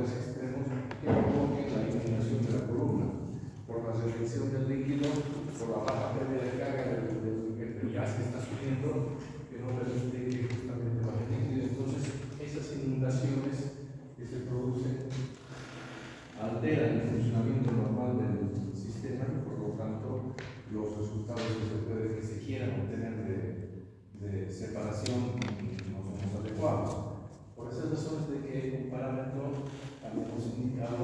factores extremos que provoquen la eliminación de la columna, por la retención del líquido, por la baja previa de carga del gas que está subiendo, que no permite que justamente baje el líquido. Entonces, esas inundaciones que se producen alteran el funcionamiento normal del sistema y por lo tanto los resultados que se quieran obtener de separación no son los adecuados. Por esas razones de que un parámetro, también hemos indicado,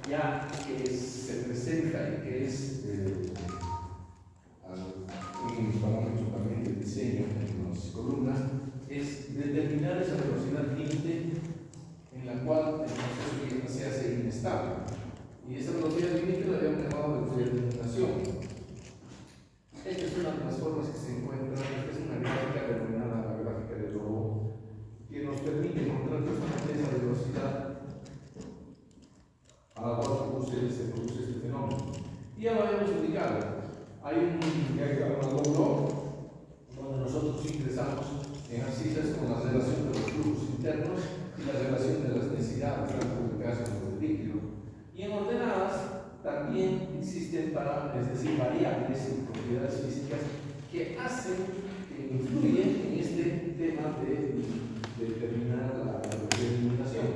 ya que se presenta y que es un parámetro también de diseño en las columnas, es determinar esa velocidad límite en la cual el proceso se hace inestable. Y esa velocidad límite la habíamos llamado velocidad de inundación. Esta es una de las formas que se encuentra, esta es una gráfica denominada la gráfica de Robot, que nos permite encontrar justamente esa velocidad a la cual se produce este fenómeno. Y ya lo habíamos indicado. Hay un diagrama donde nosotros ingresamos en abscisas con la relación de los flujos internos y la relación de las densidades, tanto del gas como del líquido. Y en ordenadas también existen variables y propiedades físicas que hacen, que influyen en este tema de determinar la velocidad de inundación.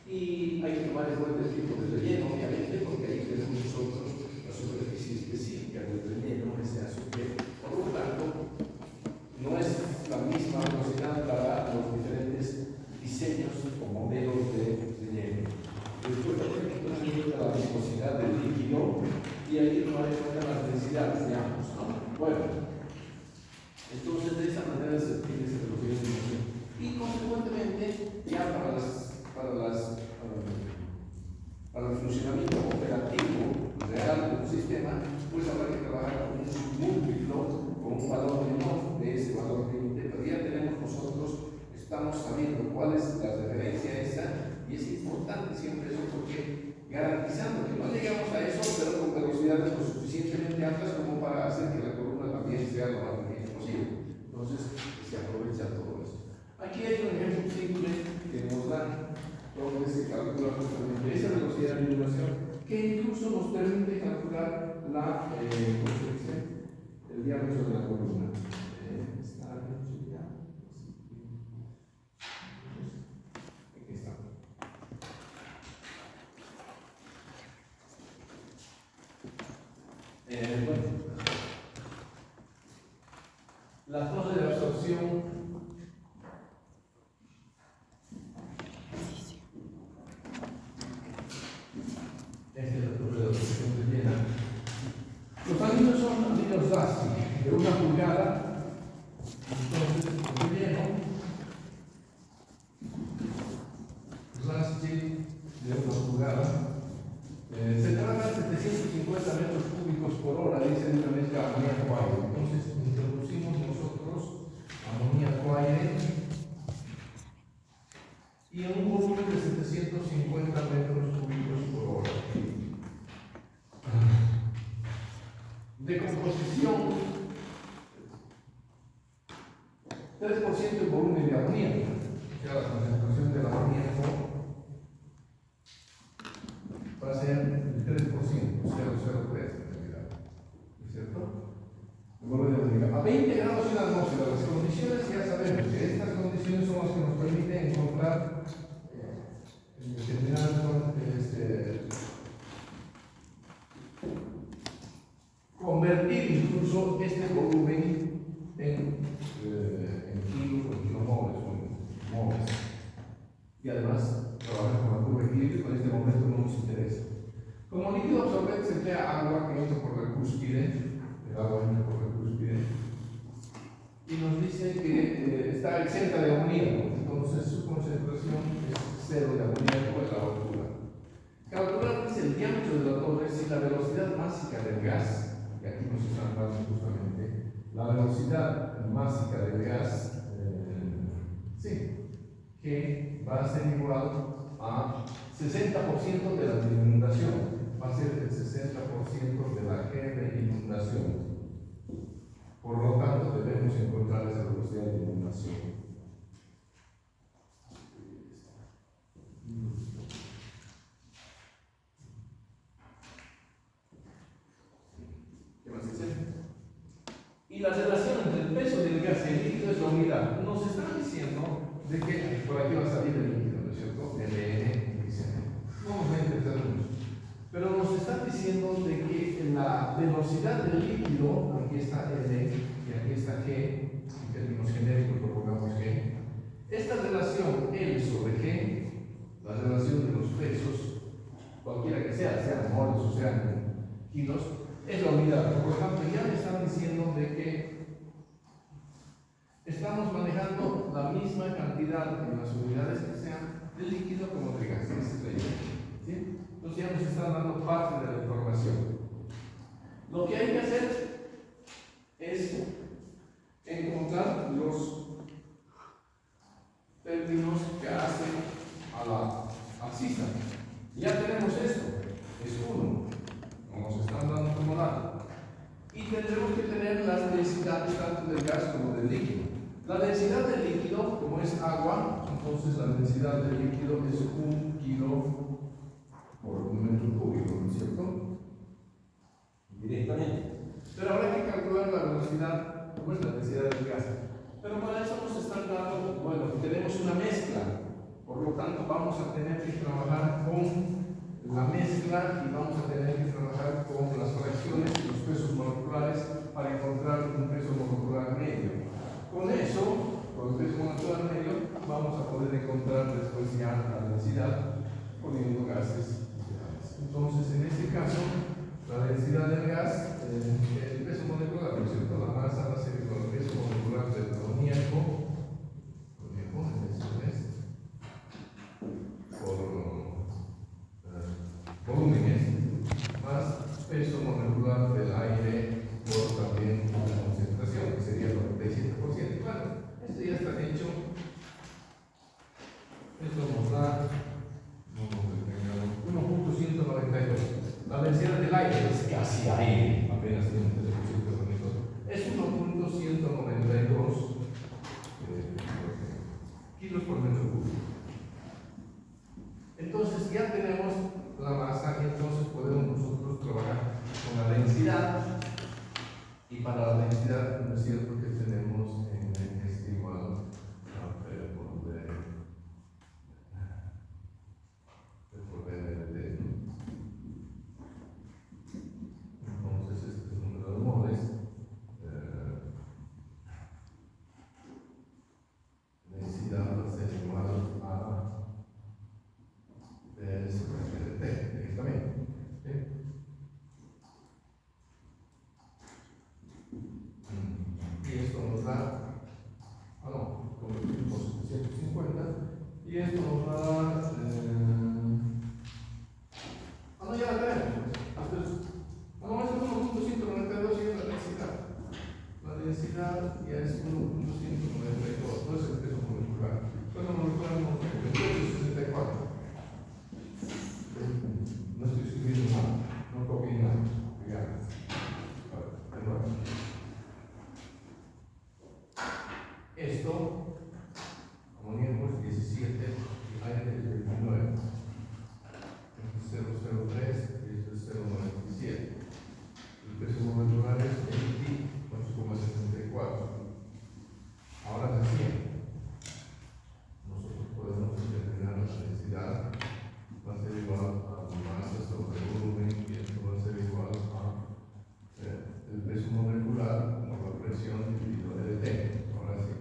Y hay que tomar en cuenta el tipo de relleno, obviamente, porque ahí tenemos nosotros la superficie específica del relleno, ese azufre. Por lo tanto, no es la misma velocidad para los diferentes diseños o modelos de relleno. Después también la viscosidad del líquido y ahí tomar en cuenta las densidades de ambos, ¿no? Bueno, entonces de esa manera se obtiene esa velocidad de inundación. Y consecuentemente, ya para el funcionamiento operativo real del sistema, pues habrá que trabajar con un submúltiplo, con un valor menor de ese valor límite, pero ya tenemos nosotros, estamos sabiendo cuál es la referencia esa, y es importante siempre eso porque garantizando que no llegamos a eso, pero con velocidades lo suficientemente altas como para hacer que la columna también sea lo más pequeña posible. Entonces, se aprovecha todo eso. Aquí hay un ejemplo simple que nos da todo ese cálculo justamente esa velocidad de inundación que incluso nos permite calcular el diámetro de la columna. Está hecho ya. Aquí está. Bueno, la torre de absorción. Esta es la torre de absorción de Viena. Los anillos son anillos Rasti de 1 pulgada. Entonces, el relleno Rasti de 1 pulgada. Se trata de 750 metros cúbicos por hora, dice una mezcla amoníaco aire. Entonces, introducimos nosotros amoníaco aire y en un volumen de 750 metros cúbicos por hora. De composición, 3% el volumen de amoníaco, o sea, la concentración del amoníaco va a ser el 3%, 0,03 en realidad, ¿no es cierto? El volumen de amoníaco. A 20 grados en la atmósfera, las condiciones ya sabemos que estas condiciones son las que nos permiten encontrar determinadas convertir incluso este volumen en kilos o kilomoles o en moles. Y además, trabajar con la curva de equilibrio, con este momento no nos interesa. Como líquido absorbente se emplea agua que entra por la cúspide, el agua entra por la cúspide, y nos dice que está exenta de amoníaco, entonces su concentración es 0 de amoníaco en la altura. Calcular es el diámetro de la torre si la velocidad másica del gas, y aquí nos están hablando justamente, la velocidad másica del gas, que va a ser igual a 60% de la inundación, va a ser el 60% de la G de inundación. Por lo tanto, debemos encontrar esa velocidad de inundación. Y la relación entre el peso del gas y el líquido es la unidad. Nos están diciendo de que por aquí va a salir el líquido, ¿no es cierto? LN, dice. Vamos a intentar mucho. Pero nos están diciendo de que la velocidad del líquido, aquí está L y aquí está G, en términos genéricos lo pongamos G. Esta relación L sobre G, la relación de los pesos, cualquiera que sea, sean moles o sean kilos, es la unidad. Por lo tanto, ya me están diciendo de que estamos manejando la misma cantidad en las unidades que sean de líquido como de gas. ¿Sí? Entonces ya nos están dando parte de la información. Lo que hay que hacer es encontrar los términos que hacen a la abscisa. Ya tenemos esto, es 1, nos están dando como dato. Y tendremos que tener las densidades tanto del gas como del líquido. La densidad del líquido, como es agua, entonces la densidad del líquido es 1 kilo por metro cúbico, ¿no es cierto? Directamente. Pero habrá que calcular la velocidad, como es la densidad del gas. Pero para eso nos están dando, bueno, tenemos una mezcla, por lo tanto vamos a tener que trabajar con la mezcla y vamos a tener que trabajar con las fracciones y los pesos moleculares para encontrar un peso molecular medio. Con eso, con el peso molecular medio, vamos a poder encontrar después ya la densidad poniendo gases. Entonces, en este caso, la densidad del gas, el peso molecular, por cierto, la masa va a ser igual al peso molecular del amoníaco, por volúmenes, más peso molecular del aire por también la concentración, que sería el 97%. Claro, esto ya está hecho. Esto nos da 1.192. La densidad del aire es casi aire, apenas tiene un 3%. Es 1.192 kilos por metro cúbico. Entonces ya tenemos la masa y entonces podemos nosotros trabajar con la densidad. Y para la densidad no es cierto que tenemos en este igual entonces este es el número de moles. Densidad va a ser igual a D sobre T directamente. ¿Sí? Y esto nos da, convertimos 150 y esto nos da, ya la tenemos. Entonces, vamos a hacer 1.192 y es la densidad. La densidad ya es 1.192, no es el peso molecular. Peso molecular no tengo, el peso es 64. No estoy escribiendo nada, no copié nada. Esto, amoníaco es 17 y aire es 29. Esto es 003 y esto es 097. El peso molecular es 28,74. Ahora recién, nosotros podemos determinar la densidad, va a ser igual a la masa sobre el volumen y esto va a ser igual a el peso molecular por la presión dividido de T. Ahora sí.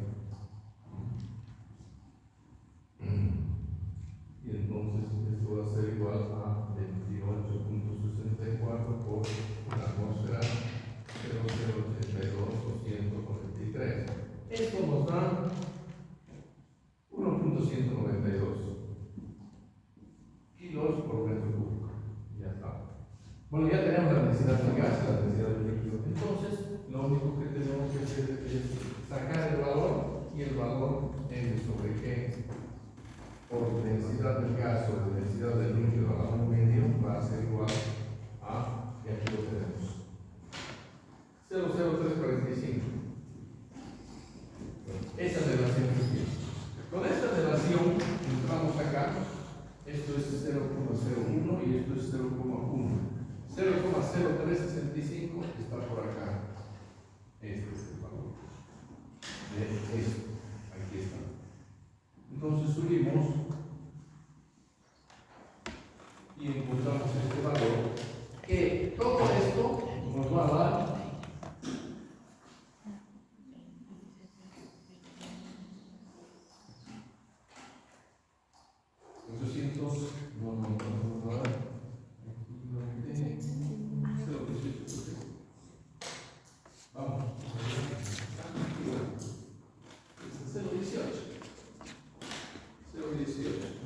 Y entonces esto va a ser igual a 28.64 por una atmósfera 0.082 o 143. Esto nos da 1.192 kilos por metro cúbico. Ya está. Bueno, ya tenemos la densidad del gas y la densidad del líquido. Entonces, lo único que tenemos que hacer es sacar el valor y el valor N sobre G por densidad del gas o densidad del líquido a un medio va a ser igual a, y aquí lo tenemos, 0.0345. Esa relación que tiene. Con esta relación entramos acá, esto es 0.01 y esto es 0.1. 0.0365 está por acá. Este es y encontramos este valor, que todo esto nos va a dar 800, no, vamos a dar, vamos, 0,18.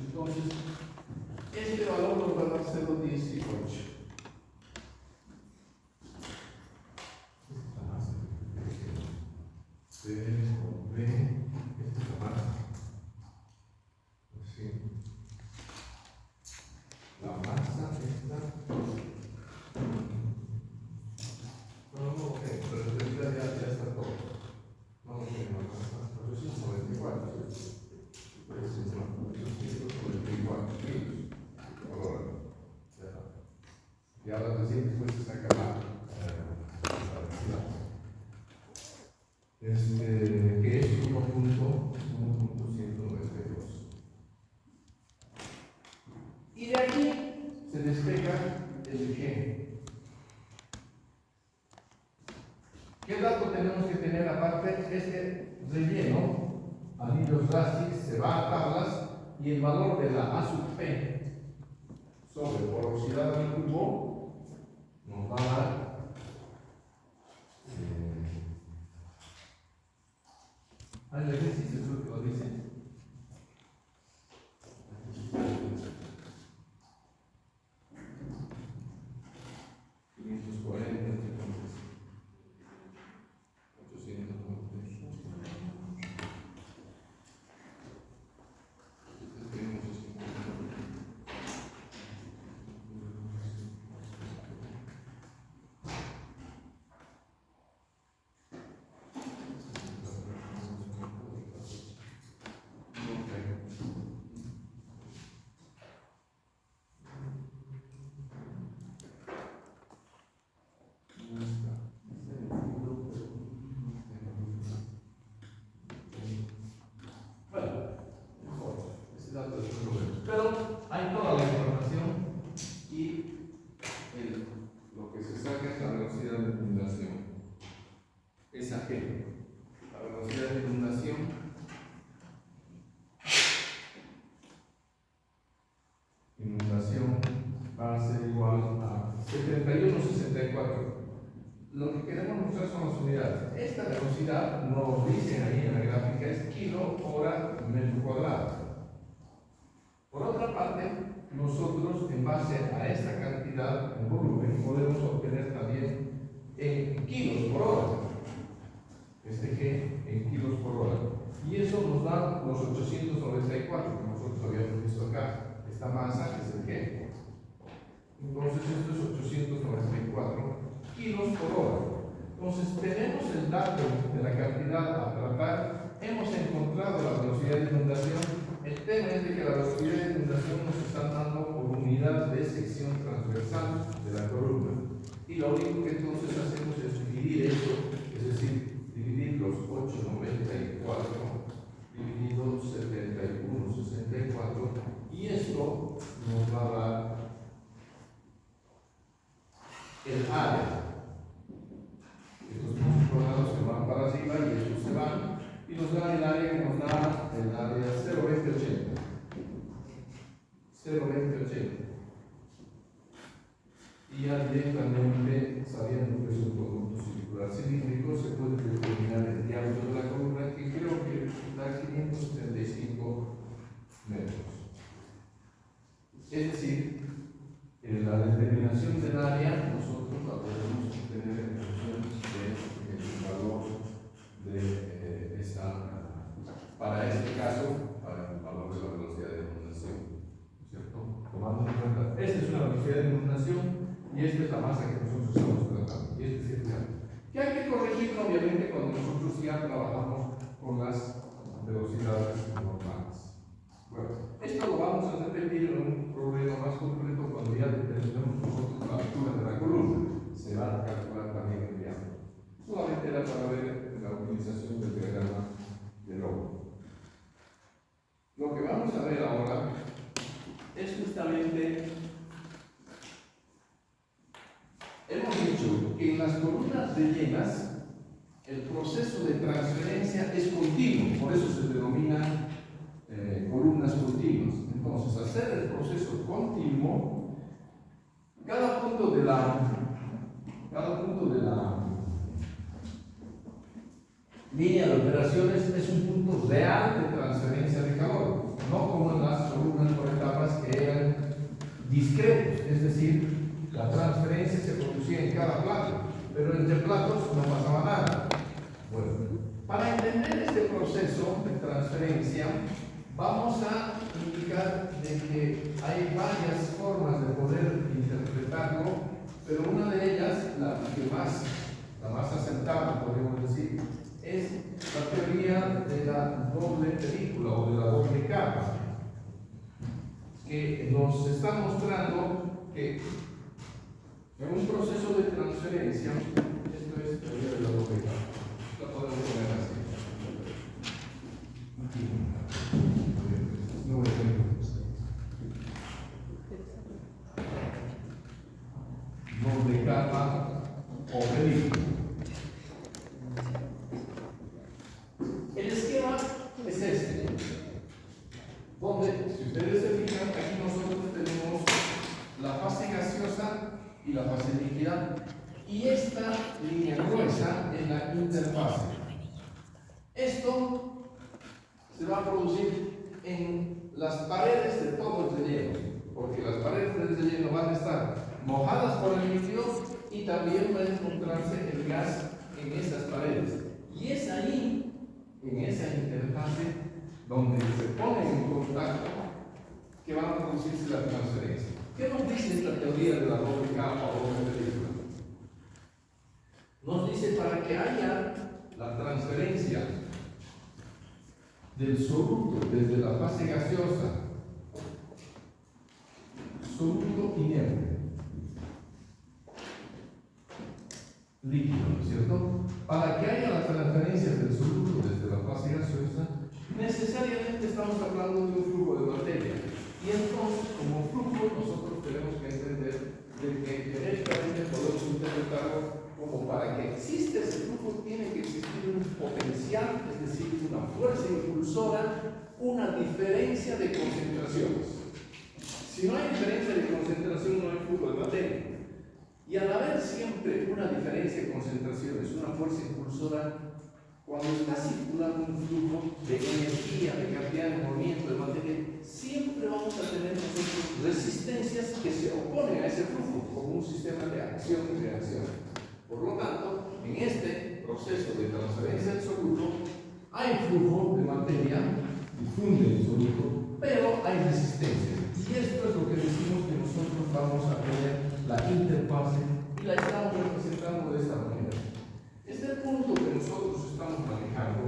Entonces, este valor nos va a dar 0,18. La masa está. No, ok, pero en realidad ya está todo. No, ok, no, 894. 894 kilos por hora. Y ahora recién después se saca la velocidad. Que es 1.192. Y de aquí se despega el G. ¿Qué dato tenemos que tener aparte? Este relleno, anillos Rassig, se va a tablas y el valor de la A sub P sobre porosidad del cubo nos va a dar el ejercicio creo que lo dice. Pero hay toda la información y lo que se saca es la velocidad de inundación. Esa G. La velocidad de inundación va a ser igual a 71,64. Lo que queremos mostrar son las unidades. Esta velocidad, nos dicen ahí en la gráfica, es kilo hora metro cuadrado. Por otra parte, nosotros en base a esta cantidad en volumen podemos obtener también en kilos por hora. Este G en kilos por hora. Y eso nos da los 894 que nosotros habíamos visto acá. Esta masa es el G. Entonces esto es 894 kilos por hora. Entonces tenemos el dato de la cantidad a tratar. Hemos encontrado la velocidad de inundación. El tema es de que la velocidad de inundación nos están dando por unidad de sección transversal de la columna. Y lo único que entonces hacemos es dividir esto, es decir, dividir los 894 dividido 71,64 y esto nos va a dar el área. Estos puntos cuadrados que van para arriba y estos se van y nos da el área que nos da el área 0,2080. 0,2080. Y ya directamente, sabiendo que es un conjunto circular cilíndrico, se puede determinar el diámetro de la columna, que creo que da 535 metros. Es decir, la determinación del área nosotros la podemos obtener en función del valor de esta, para este caso, para el valor de la velocidad de inundación, ¿cierto? Tomando en cuenta, esta es una velocidad de inundación y esta es la masa que nosotros estamos tratando, y este es el diámetro. Que hay que corregir obviamente cuando nosotros ya trabajamos con las velocidades normales. Bueno, esto lo vamos a repetir en un problema más completo cuando ya determinemos nosotros la altura de la columna. Se va a calcular también el diámetro. Solamente era para ver la utilización del diagrama de Lowe. Lo que vamos a ver ahora es justamente las columnas rellenas el proceso de transferencia es continuo, por eso se denomina columnas continuas. Entonces, al ser el proceso continuo, cada punto de la línea de operaciones es un punto real de transferencia de calor, no como en las columnas por etapas que eran discretos, es decir, la transferencia se producía en cada plato, pero entre platos no pasaba nada. Bueno, para entender este proceso de transferencia, vamos a indicar de que hay varias formas de poder interpretarlo, pero una de ellas, la más aceptada, podríamos decir, es la teoría de la doble película o de la doble capa, que nos está mostrando que en un proceso de transferencia, esto es teoría de la doble capa, la podemos poner así. Doble capa o película. El esquema es este, donde, si ustedes se fijan, aquí nosotros tenemos la fase gaseosa y la fase líquida, y esta línea gruesa es la interfase. Esto se va a producir en las paredes de todo el relleno, porque las paredes del relleno van a estar mojadas por el líquido y también va a encontrarse el gas en esas paredes. Y es ahí, en esa interfase, donde se ponen en contacto que van a producirse la transferencia. ¿Qué nos dice esta teoría de la doble capa o doble película? Nos dice para que haya la transferencia del soluto desde la fase gaseosa, soluto inerte, líquido, ¿no es cierto? Para que haya la transferencia del soluto desde la fase gaseosa, necesariamente estamos hablando de un flujo de materia. Y entonces, como flujo, nosotros tenemos que entender de que directamente podemos interpretarlo como para que exista ese flujo tiene que existir un potencial, es decir, una fuerza impulsora, una diferencia de concentraciones. Si no hay diferencia de concentración, no hay flujo de materia. Y al haber siempre una diferencia de concentraciones, una fuerza impulsora, cuando está circulando un flujo de energía, de cantidad de movimiento, de materia, siempre vamos a tener resistencias que se oponen a ese flujo, como un sistema de acción y reacción. Por lo tanto, en este proceso de transferencia del soluto, hay flujo de materia, difunde el soluto, pero hay resistencia. Y esto es lo que decimos que nosotros vamos a tener la interfase y la estamos representando de esta manera. Este punto que nosotros estamos manejando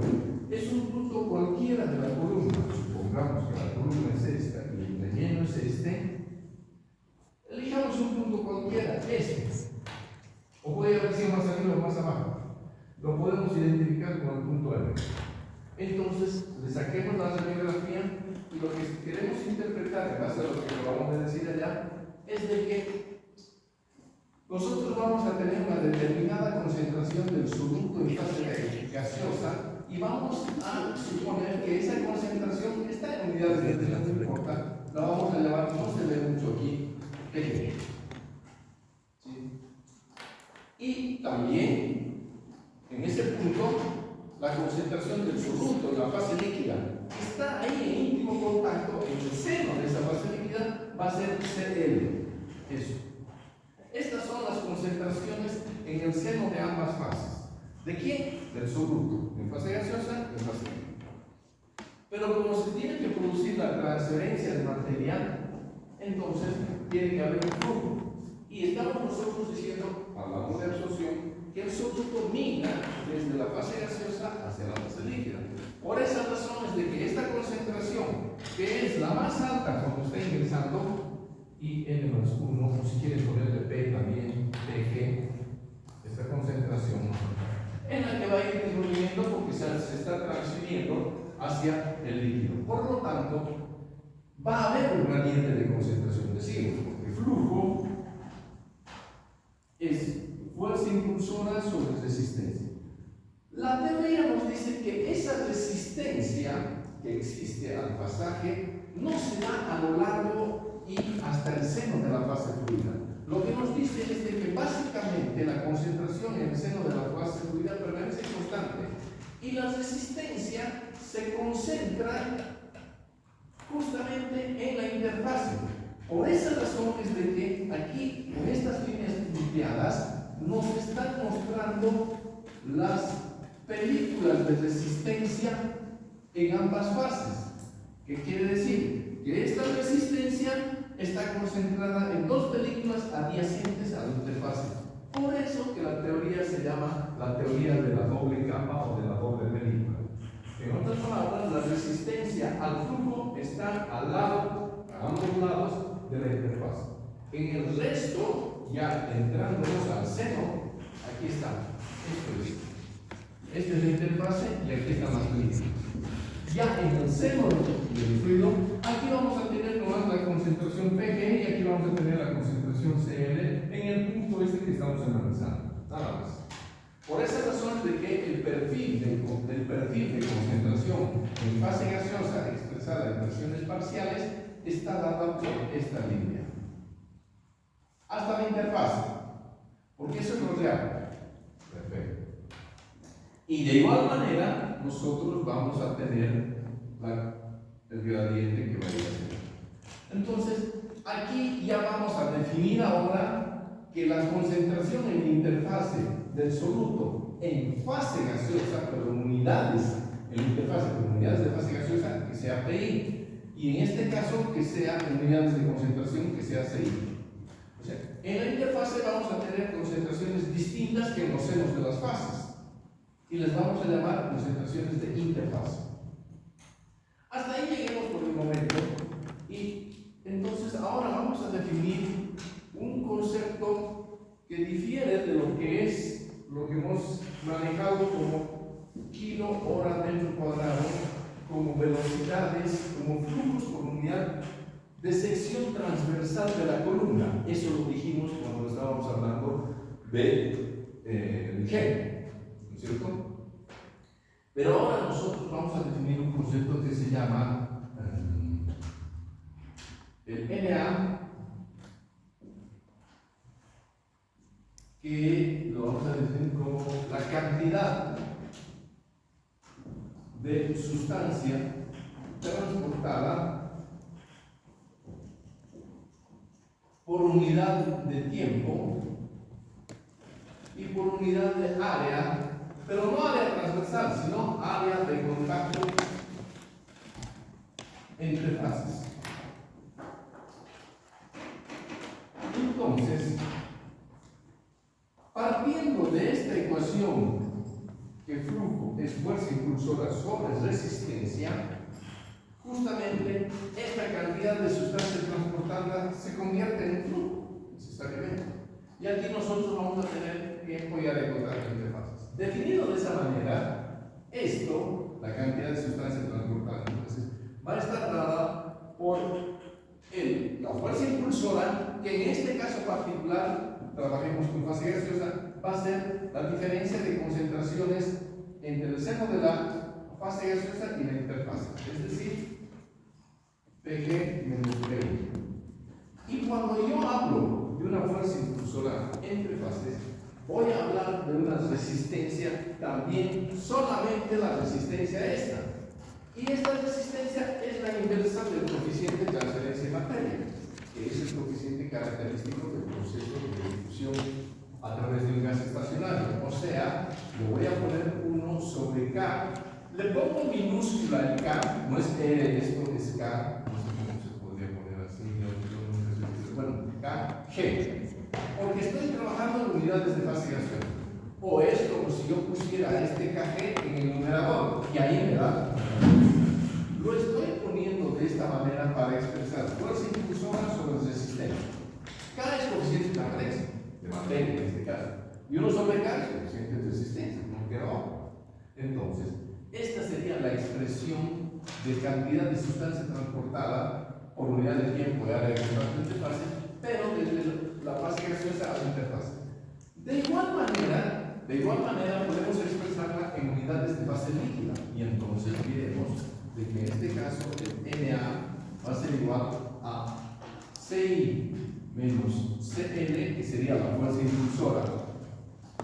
es un punto cualquiera de la columna. Supongamos que la columna es esta y el relleno es este. Elijamos un punto cualquiera, este. O puede haber sido más arriba o más abajo. Lo podemos identificar con el punto R. Entonces, le saquemos la radiografía y lo que queremos interpretar, en base a lo que acabamos de decir allá, es de que nosotros vamos a tener una determinada concentración del soluto en fase gaseosa y vamos a suponer que esa concentración está en unidades de medida, no importa, la vamos a llevar, no se ve mucho aquí, pequeño. ¿Sí? Y también, en ese punto, la concentración del soluto en la fase líquida está ahí en íntimo contacto, en el seno de esa fase líquida va a ser CL. Eso. Estas son las concentraciones en el seno de ambas fases. ¿De quién? Del soluto, en fase gaseosa y en fase líquida. Pero como se tiene que producir la transferencia de material, entonces tiene que haber un flujo. Y estamos nosotros diciendo, hablamos de absorción, que el soluto migra desde la fase gaseosa hacia la fase líquida. Por esas razones de que esta concentración, que es la más alta cuando está ingresando, y N+1, o si quieres ponerle P también, PG, esta concentración, en la que va a ir disminuyendo porque se está transfiriendo hacia el líquido. Por lo tanto, va a haber un gradiente de concentración, decimos, porque flujo es fuerza impulsora dice al pasaje no se da a lo largo y hasta el seno de la fase fluida. Lo que nos dice es de que básicamente la concentración en el seno de la fase fluida permanece constante y la resistencia se concentra justamente en la interfase. Por esa razón es de que aquí, con estas líneas punteadas, nos están mostrando las películas de resistencia en ambas fases. ¿Qué quiere decir? Que esta resistencia está concentrada en dos películas adyacentes a la interfase. Por eso que la teoría se llama la teoría de la doble capa o de la doble película. En otras palabras, la resistencia al flujo está al lado, a ambos lados de la interfase. En el resto, ya entrándonos al seno, aquí está. Esto es. Esta es la interfase y aquí está la película. Ya en el seno del fluido, aquí vamos a tener nomás la concentración PG y aquí vamos a tener la concentración CL en el punto este que estamos analizando. Nada más. Por esa razón de que el perfil de concentración en fase gaseosa expresada en presiones parciales está dada por esta línea. Hasta la interfase. Porque eso es lo real. Perfecto. Y de igual manera, nosotros vamos a tener el gradiente que varía a ser. Entonces, aquí ya vamos a definir ahora que la concentración en interfase del soluto en fase gaseosa, pero en unidades, en interfase, pero en unidades de fase gaseosa, que sea PI. Y en este caso, que sea en unidades de concentración, que sea CI. O sea, en la interfase vamos a tener concentraciones distintas que en los senos de las fases. Y les vamos a llamar concentraciones de interfase. Hasta ahí lleguemos por el momento. Y entonces ahora vamos a definir un concepto que difiere de lo que es lo que hemos manejado como kilo hora metro cuadrado, como velocidades, como flujos por unidad de sección transversal de la columna. Eso lo dijimos cuando estábamos hablando de G. ¿No es cierto? Pero ahora nosotros vamos a definir un concepto que se llama el NA, que lo vamos a definir como la cantidad de sustancia transportada por unidad de tiempo y por unidad de área, pero no área transversal, sino área de contacto entre fases. Entonces, partiendo de esta ecuación que flujo es fuerza impulsora sobre resistencia, justamente esta cantidad de sustancia transportada se convierte en flujo, necesariamente. Y aquí nosotros vamos a tener tiempo ya de contacto entre fases. Definido de esa manera, esto, la cantidad de sustancia transportada, entonces, va a estar dada por la fuerza impulsora, que en este caso particular, trabajemos con fase gaseosa, va a ser la diferencia de concentraciones entre el seno de la fase gaseosa y la interfase, es decir, PG menos PI. Y cuando yo hablo de una fuerza impulsora entre fases, voy a hablar de una resistencia también, solamente la resistencia esta. Y esta resistencia es la inversa del coeficiente de transferencia de materia, que es el coeficiente característico del proceso de difusión a través de un gas estacionario. O sea, le voy a poner 1 sobre K. Le pongo minúscula el K, no es esto es K, no sé cómo se podría poner así, bueno, KG, porque estoy trabajando en unidades de fase gaseosa. O es como si yo pusiera este KG en el numerador, y ahí me da. Lo estoy poniendo de esta manera para expresar fuerza impulsora sobre resistencia. K es coeficiente de transferencia, de materia en este caso, y 1 sobre K es coeficiente de resistencia, no quedó. Entonces, esta sería la expresión de cantidad de sustancia transportada por unidad de tiempo de área de contacto entre fases, pero desde la fase gaseosa a la interfase. De igual manera podemos expresarla en unidades de fase líquida, y entonces diremos de que en este caso el NA va a ser igual a CI menos CL, que sería la fuerza impulsora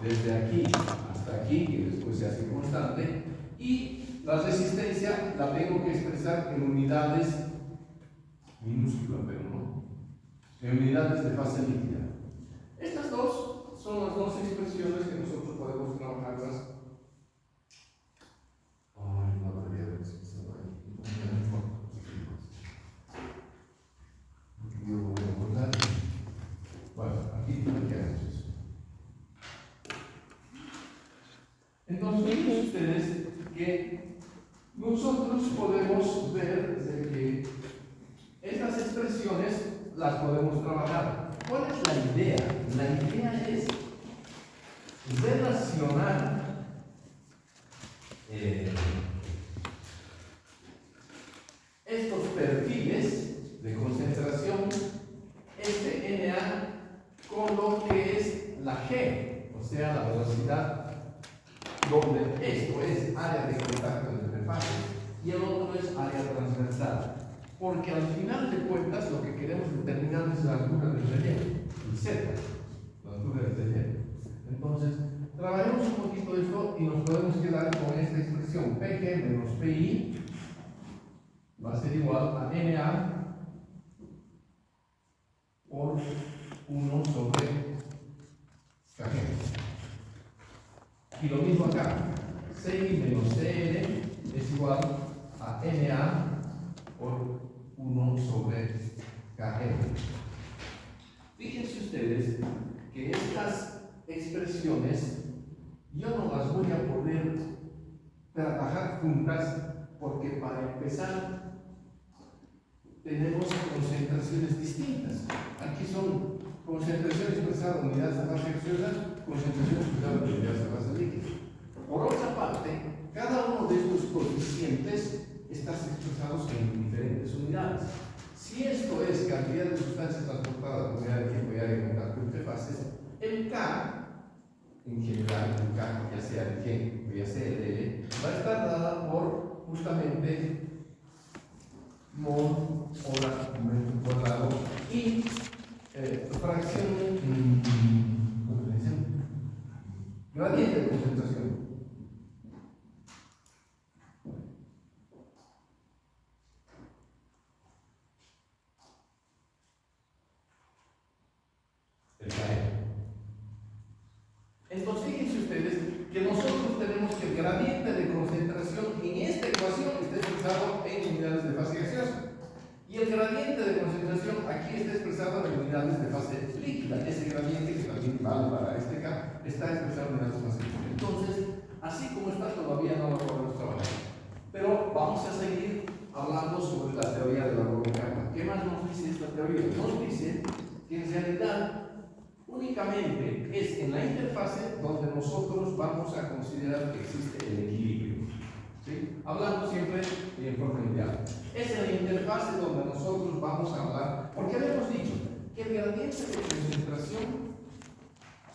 desde aquí hasta aquí, que después se hace constante, y la resistencia la tengo que expresar en unidades minúsculas, pero no, en unidades de fase líquida. Estas dos son las dos expresiones que nosotros podemos trabajarlas. Ay, no debería haber expresado ahí. Yo lo voy a guardar. Bueno, aquí hacemos eso. Entonces, fíjense ustedes que nosotros podemos ver de que estas expresiones las podemos trabajar. ¿Cuál es la idea? La idea es relacionar estos perfiles de concentración, este NA, con lo que es la G, o sea, la velocidad, donde esto es área de contacto entre fases y el otro es área transversal. Porque al final de cuentas lo que queremos determinar es la altura del relleno, el Z, la altura del relleno. Entonces, trabajemos un poquito esto y nos podemos quedar con esta expresión: PG menos PI va a ser igual a NA por 1 sobre KG. Y lo mismo acá, CI menos CN es igual a NA por 1 sobre KG. Fíjense ustedes que estas expresiones yo no las voy a poder trabajar juntas porque para empezar tenemos concentraciones distintas. Aquí son concentraciones expresadas en unidades de fase gaseosa, concentraciones expresadas en unidades de fase líquida. Por otra parte, cada uno de estos coeficientes está expresados en diferentes unidades. Si esto es cantidad de sustancias transportadas por unidad de tiempo y área de contacto entre fases, el K, en general, el K, ya sea el G o ya sea el L, va a estar dada por justamente mol hora metro cuadrado y fracción, ¿cómo se dice? Gradiente de concentración. Entonces, fíjense ustedes que nosotros tenemos que el gradiente de concentración en esta ecuación está expresado en unidades de fase gaseosa. Y el gradiente de concentración aquí está expresado en unidades de fase líquida. Ese gradiente, que también vale para este K, está expresado en unidades de fase líquida. Entonces, así como está, todavía no lo podemos trabajar. Pero vamos a seguir hablando sobre la teoría de la doble capa. ¿Qué más nos dice esta teoría? Nos dice que en realidad únicamente es en la interfase donde nosotros vamos a considerar que existe el equilibrio. ¿Sí? Hablando siempre en forma ideal. Es en la interfase donde nosotros vamos a hablar, porque habíamos dicho que el gradiente de concentración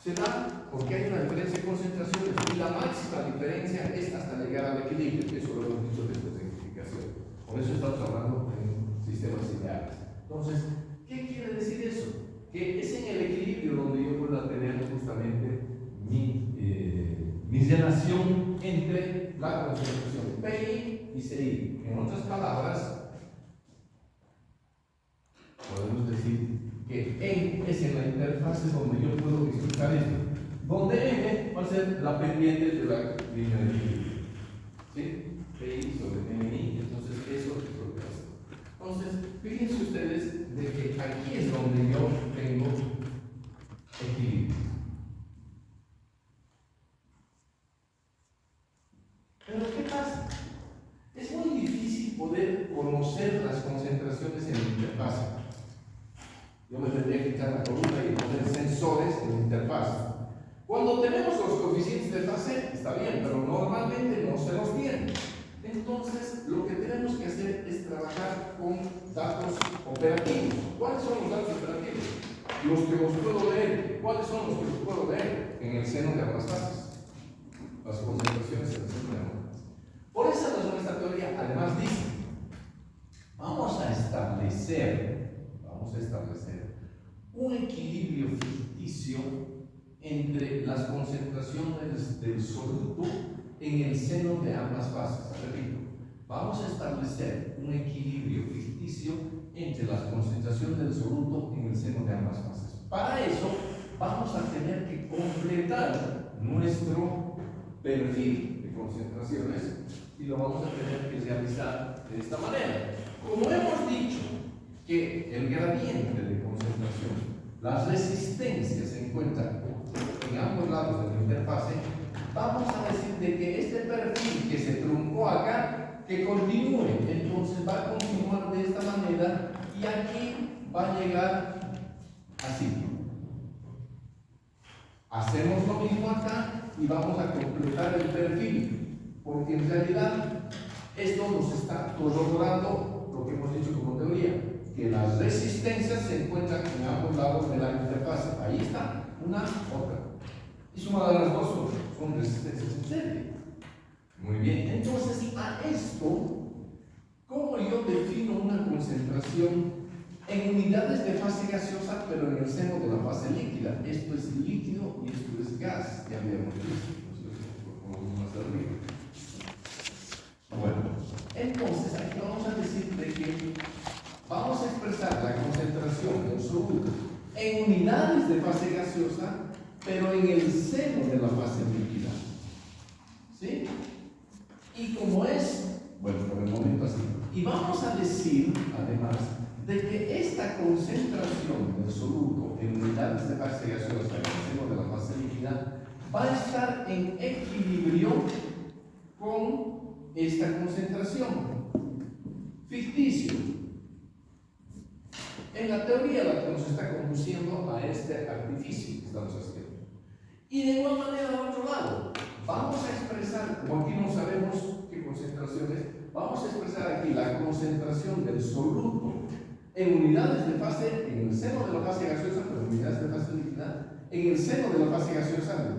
se da porque hay una diferencia de concentraciones y la máxima diferencia es hasta llegar al equilibrio, que eso lo hemos dicho desde la simplificación. Por eso estamos hablando en sistemas ideales. Entonces, ¿qué quiere decir eso? Que es en el equilibrio donde yo pueda tener justamente mi relación entre la concentración PI y CI. En otras palabras, podemos decir que N es en la interfase donde yo puedo explicar esto, donde N va a ser la pendiente de la línea de equilibrio. ¿Sí? PI sobre MI, entonces eso es lo que hace. Entonces, fíjense ustedes de que aquí es donde yo tengo equilibrio. Pero ¿qué pasa? Es muy difícil poder conocer las concentraciones en la interfase. Yo me tendría que echar la columna y poner sensores en la interfase. Cuando tenemos los coeficientes de fase, está bien, pero normalmente no se los tienen. Entonces, lo que tenemos que hacer es trabajar con datos operativos. ¿Cuáles son los datos operativos? Los que los puedo leer. ¿Cuáles son los que los puedo leer? En el seno de ambas fases. Las concentraciones en el seno de ambas fases. Por esa razón, esta teoría además dice establecer un equilibrio ficticio entre las concentraciones del soluto en el seno de ambas fases. Repito, vamos a establecer un equilibrio ficticio entre las concentraciones del soluto en el seno de ambas fases. Para eso vamos a tener que completar nuestro perfil de concentraciones y lo vamos a tener que realizar de esta manera. Como hemos dicho que el gradiente de concentración, las resistencias se encuentran en ambos lados de la interfase, vamos a decir de que este perfil que se truncó acá, que continúe. Entonces va a continuar de esta manera y aquí va a llegar así. Hacemos lo mismo acá y vamos a completar el perfil, porque en realidad esto nos está corroborando lo que hemos dicho como teoría, que las resistencias se encuentran en ambos lados de la interfase. Ahí está, una, otra. Y suma de las dos son resistencias en serie. Muy bien, entonces a esto, ¿cómo yo defino una concentración en unidades de fase gaseosa, pero en el seno de la fase líquida? Esto es líquido y esto es gas, ya habíamos visto, más arriba. Bueno, entonces aquí vamos a decir de que vamos a expresar la concentración del soluto en unidades de fase gaseosa, pero en el seno de la fase líquida. ¿Sí? Y como es, bueno, por el momento así. Y vamos a decir, además, de que esta concentración del soluto en unidades de fase gaseosa en el seno de la fase líquida va a estar en equilibrio con esta concentración. Ficticio. En la teoría la que nos está conduciendo a este artificio que estamos haciendo. Y de igual manera al otro lado, vamos a expresar, como aquí no sabemos qué concentraciones, vamos a expresar aquí la concentración del soluto en unidades de fase, en el seno de la fase gaseosa, pero en unidades de fase líquida, en el seno de la fase gaseosa,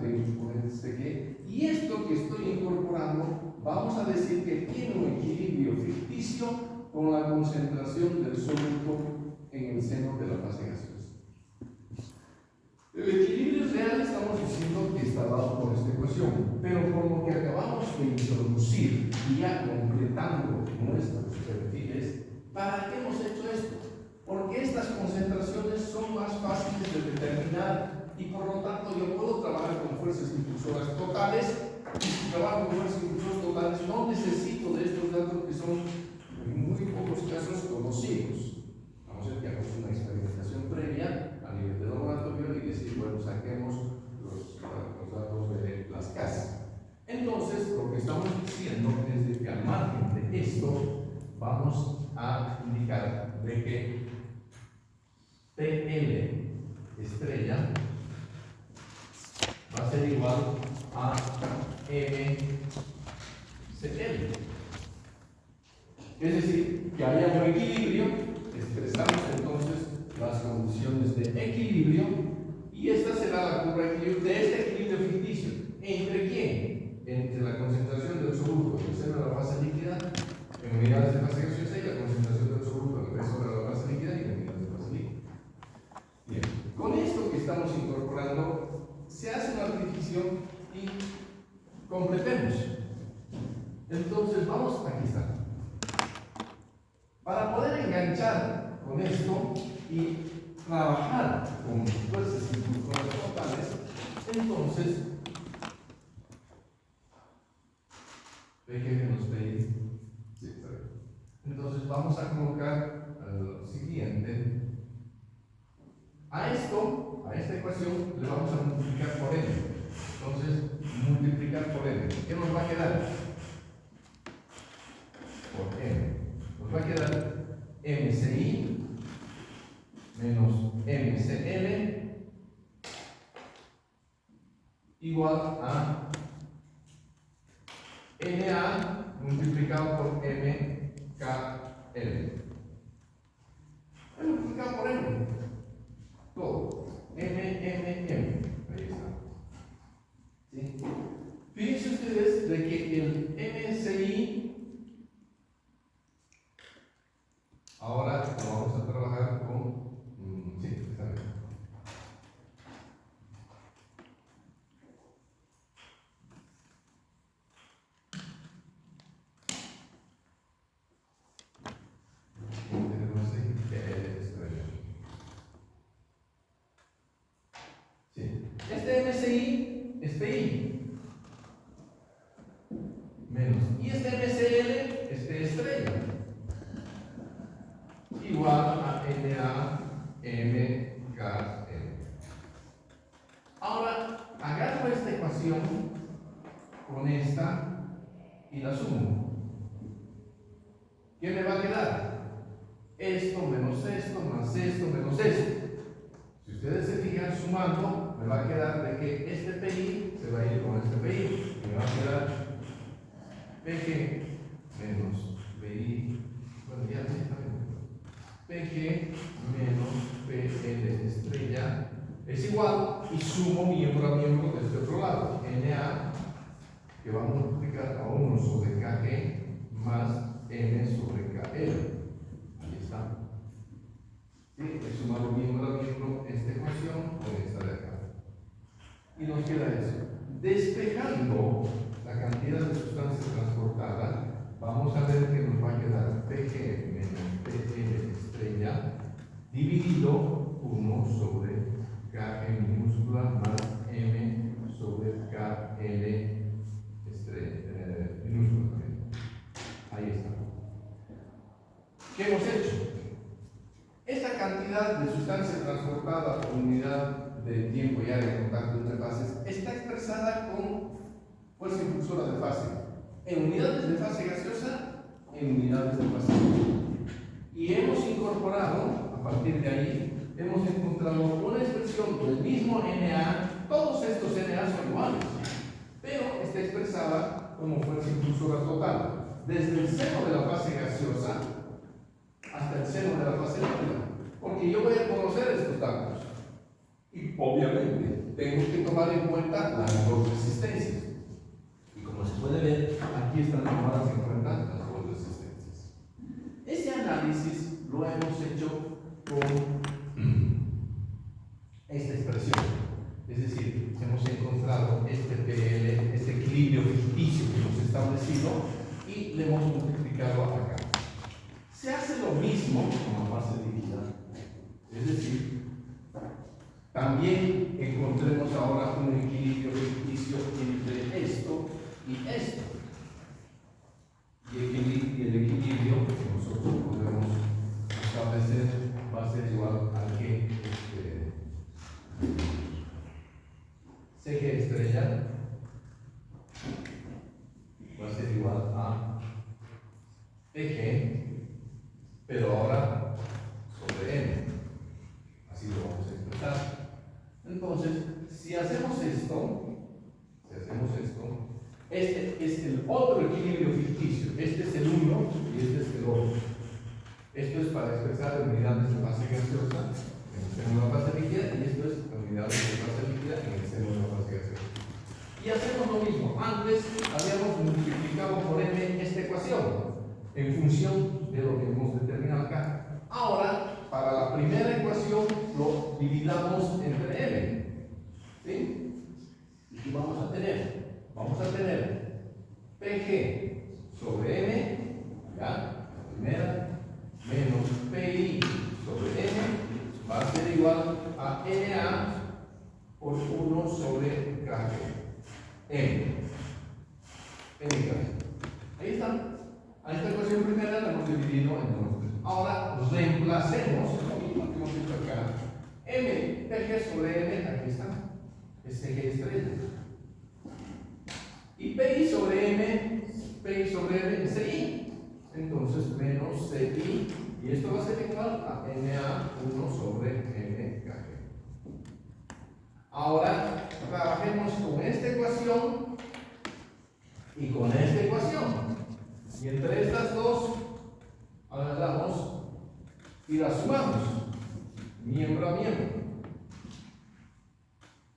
y esto que estoy incorporando, vamos a decir que tiene un equilibrio ficticio con la concentración del soluto en el seno de la fase gaseosa. El equilibrio real estamos diciendo que está dado por esta ecuación, pero con lo que acabamos de introducir y ya completando nuestros perfiles, ¿para qué hemos hecho esto? Porque estas concentraciones son más fáciles de determinar y por lo tanto yo puedo trabajar con fuerzas impulsoras totales, y si trabajo con fuerzas impulsoras totales no necesito de estos datos que son en muy pocos casos conocidos. Vamos a ver que hagamos una experimentación previa a nivel de laboratorio y decir, bueno, saquemos los datos de las casas. Entonces, lo que estamos diciendo es de que al margen de esto vamos a indicar de que PL estrella va a ser igual a MCL. Es decir, que haya un equilibrio, expresamos entonces las condiciones de equilibrio y esta será la curva de equilibrio de este equilibrio ficticio. ¿Entre quién? Entre la concentración del soluto en el seno de la fase líquida en unidades de fase gaseosa y la concentración del soluto en el resto de la fase líquida y en unidades de fase líquida. Bien, con esto que estamos incorporando se hace una artificio y completemos. Entonces vamos, aquí está. Para poder enganchar con esto y trabajar con fuerzas impulsoras totales, entonces, déjenme pedir. Sí, está bien. Entonces vamos a colocar lo siguiente. A esto, a esta ecuación, le vamos a multiplicar por n. Entonces, multiplicar por n. ¿Qué nos va a quedar? Por n. Nos va a quedar MCI menos MCL igual a NA multiplicado por MKL. He multiplicado por M. Todo. M. Ahí está. ¿Sí? Fíjense ustedes de que el MCI ahora lo vamos este MSI es PI. Menos. Y este MCL es P estrella. Igual a NA MKL. Ahora, agarro esta ecuación con esta y la sumo. ¿Qué me va a quedar? Esto menos esto, más esto, menos esto. Si ustedes se fijan sumando, me va a quedar de que este PI se va a ir con este PI. Me va a quedar PG menos PI. Bueno, ya está bien. PG menos PL estrella es igual, y sumo miembro a miembro de este otro lado. NA, que va a multiplicar a 1 sobre KG más M sobre KL. Ahí está. ¿Sí? He sumado miembro a miembro esta ecuación con esta de acá. Y nos queda eso. Despejando la cantidad de sustancia transportada, vamos a ver que nos va a quedar PG menos PL estrella dividido 1 sobre KG minúscula más M sobre KL estrella, minúscula también. Ahí está. ¿Qué hemos hecho? Esta cantidad de sustancia transportada por unidad de tiempo y área de contacto entre fases está expresada con fuerza impulsora de fase en unidades de fase gaseosa, en unidades de fase líquida. Y hemos incorporado, a partir de ahí, hemos encontrado una expresión del mismo NA. Todos estos NA son iguales, pero está expresada como fuerza impulsora total, desde el seno de la fase gaseosa hasta el seno de la fase líquida, porque yo voy a conocer estos datos y obviamente tengo que tomar en cuenta las dos resistencias, y como se puede ver, aquí están tomadas en cuenta las dos resistencias. Ese análisis lo hemos hecho con esta expresión, es decir, hemos encontrado este PL, este equilibrio ficticio que hemos establecido, y le hemos multiplicado acá. Se hace lo mismo con la fase líquida, es decir, también encontremos ahora un equilibrio ficticio entre esto y esto. Y el equilibrio que nosotros podemos establecer va a ser igual a que CG estrella va a ser igual a PG, pero ahora sobre N. Así lo vamos a expresar. Entonces, si hacemos esto, este es el otro equilibrio ficticio. Este es el uno y este es el otro. Esto es para expresar unidades de fase gaseosa en el seno de la fase líquida, y esto es unidades de fase líquida en el seno de la fase gaseosa. Y hacemos lo mismo. Antes habíamos multiplicado por M esta ecuación en función de lo que hemos determinado acá. Ahora, para la primera ecuación lo dividamos entre M. ¿Sí? ¿Y qué vamos a tener? Vamos a tener PG sobre M, acá, la primera, menos PI sobre M, va a ser igual a NA por 1 sobre KG. M. Ahí está. A esta ecuación primera la hemos dividido en dos. Ahora reemplacemos lo mismo que hemos hecho acá. M, PG sobre M, aquí está. Es CG estrella. Y PI sobre M es CI. Entonces menos CI. Y esto va a ser igual a NA1 sobre MKG. Ahora trabajemos con esta ecuación y con esta ecuación. Y entre estas dos agarramos y las sumamos, miembro a miembro.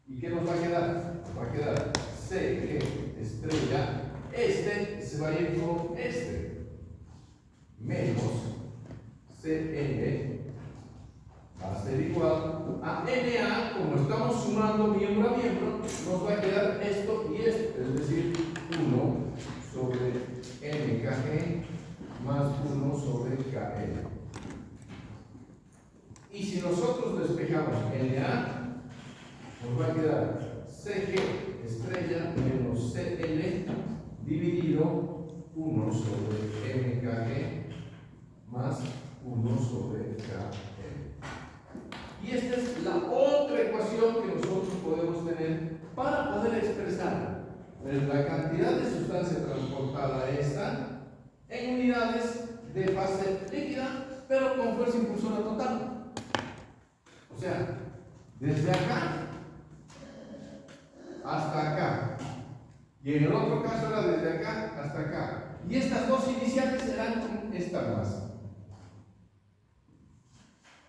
¿Y qué nos va a quedar? Nos va a quedar CG estrella. Este se va a ir con este, menos CN va a ser igual a NA. Como estamos sumando miembro a miembro, nos va a quedar esto y esto, es decir, 1 sobre MKG más 1 sobre KL. Y si nosotros despejamos NA, nos va a quedar CG estrella menos CL dividido 1 sobre MKG más 1 sobre KL. Y esta es la otra ecuación que nosotros podemos tener para poder expresar la cantidad de sustancia transportada esta en unidades de fase líquida, pero con fuerza impulsora total. O sea, desde acá hasta acá. Y en el otro caso era desde acá hasta acá. Y estas dos iniciales serán con esta masa.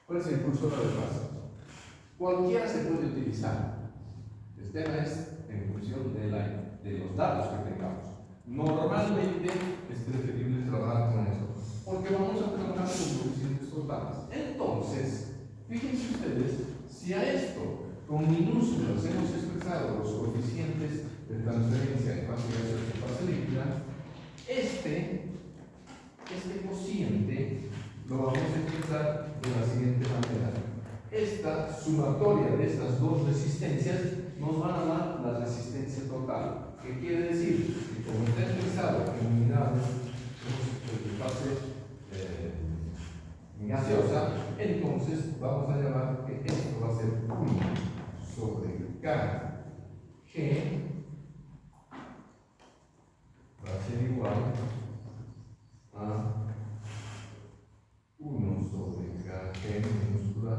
Fuerza impulsora de fase. Cualquiera se puede utilizar. El tema es en función de los datos que tengamos. Normalmente es preferible trabajar con eso, porque vamos a trabajar con coeficientes totales. Entonces, fíjense ustedes, si a esto con minúsculas hemos expresado los coeficientes de transferencia en fase gaseosa y fase líquida, este cociente lo vamos a expresar de la siguiente manera. Esta sumatoria de estas dos resistencias nos van a dar la resistencia total. ¿Qué quiere decir? Que como está expresado en unidades de fase gaseosa, entonces vamos a llamar que esto va a ser 1 sobre K G va a ser igual a 1 sobre KG minúscula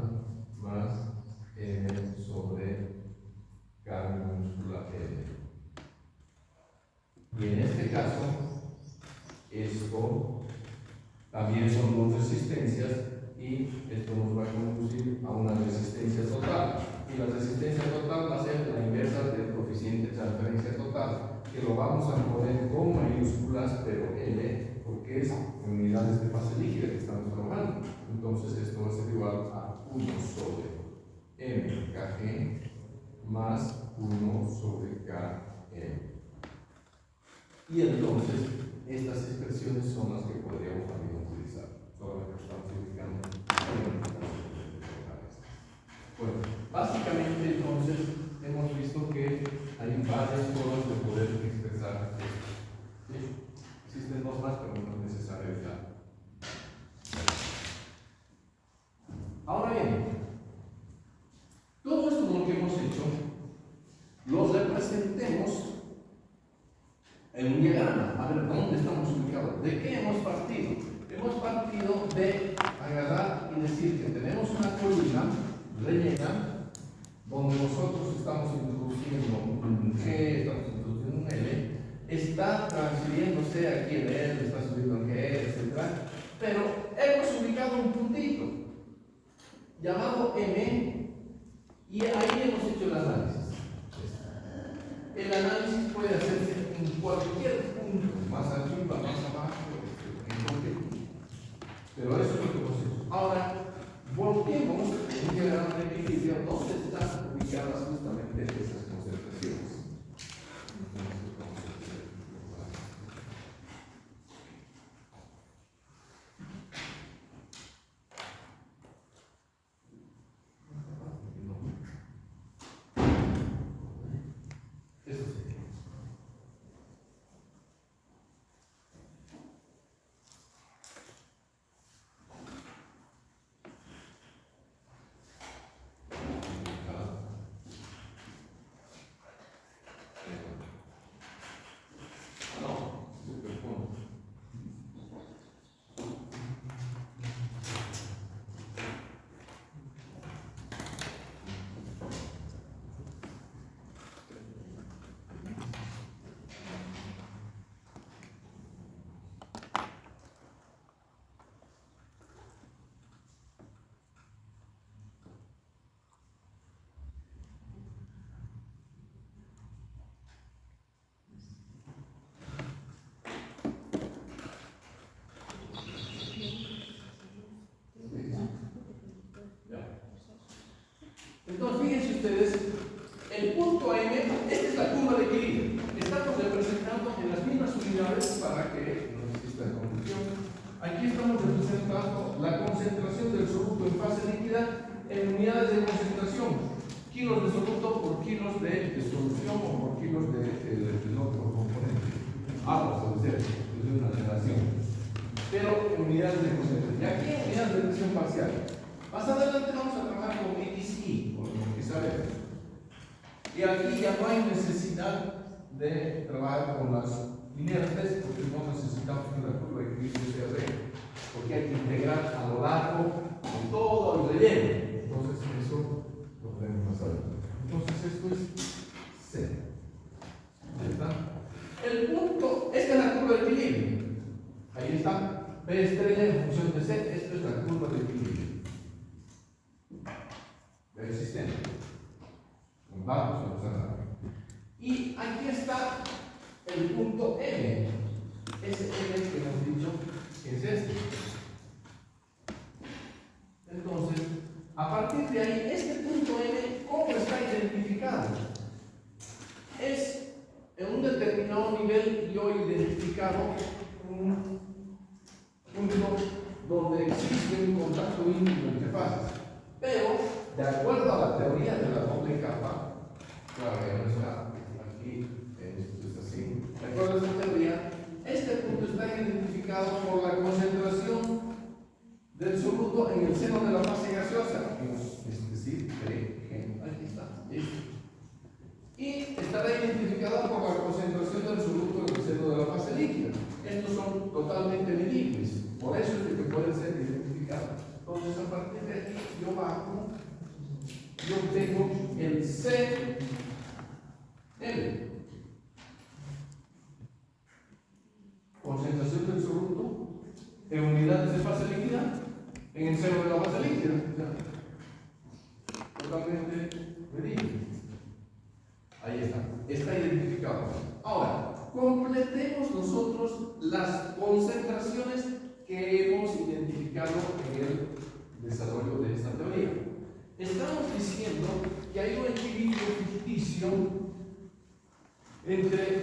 más M sobre K minúscula L. Y en este caso, esto también son dos resistencias y esto nos va a conducir a una resistencia total. Y la resistencia total va a ser la inversa del coeficiente de transferencia total, que lo vamos a poner con mayúsculas, pero L, porque es en unidades de fase líquida que estamos trabajando. Entonces esto va a ser igual a 1 sobre MKG más 1 sobre KL. Y entonces estas expresiones son las que podríamos también utilizar. Solamente estamos indicando. Bueno, básicamente entonces hemos visto que hay varias formas de poder expresar esto. ¿Sí? Existen dos más, pero no es necesario ya. Ahora bien, todo esto lo que hemos hecho lo representemos en un diagrama. A ver, ¿dónde estamos ubicados? ¿De qué hemos partido? Hemos partido de agarrar y decir que tenemos una columna rellena donde nosotros estamos introduciendo un G, estamos introduciendo un L, está transfiriéndose aquí el L, está subiendo el G, etc. Pero hemos ubicado un puntito llamado M y ahí hemos hecho el análisis. El análisis puede hacerse en cualquier punto, más arriba, más abajo, en cualquier punto. Pero eso es lo que hemos hecho. Ahora, volvemos a un diagrama de equilibrio donde están ubicadas justamente esas concentraciones. Entonces, fíjense ustedes, el punto M, esta es la curva de equilibrio. Estamos representando en las mismas unidades para que no exista confusión. Aquí estamos representando la concentración del soluto en fase líquida en unidades de concentración. ¿Qué kilos de soluto por kilos de solución o por kilos del otro componente. Pues debe ser, es una relación. Pero en unidades de concentración. Y aquí en unidades de presión parcial. Más adelante vamos a trabajar con XI, con lo que sabemos. Y aquí ya no hay necesidad de trabajar con las inertes, porque no necesitamos que la curva de equilibrio sea B, porque hay que integrar a lo largo de todo el relleno. Entonces, eso lo podemos pasar. Entonces, esto es C. Ahí está. El punto, esta es la curva de equilibrio. Ahí está. P estrella en función de C. Esta es la curva de equilibrio del sistema. Vamos a usar. Y aquí está el punto M. Ese M que hemos dicho que es este. Entonces, a partir de ahí, este punto M, ¿cómo está identificado? Es en un determinado nivel yo he identificado un punto donde existe un contacto íntimo entre fases. Pero, de acuerdo a la teoría de la doble capa, claro, ya no está aquí, esto es así. De acuerdo a esta teoría, este punto está identificado por la concentración del soluto en el seno de la fase gaseosa, es decir, pH. Aquí está, listo. Y estará identificado por la concentración del soluto en el seno de la fase líquida. Estos son totalmente medibles, por eso es que pueden ser identificados. Entonces, a partir de aquí, yo bajo, yo tengo el CL. Concentración del soluto en unidades de fase líquida en el seno de la fase líquida. Totalmente medible. Ahí está. Está identificado. Ahora, completemos nosotros las concentraciones que hemos identificado en el desarrollo de esta teoría. Estamos diciendo que hay un equilibrio ficticio entre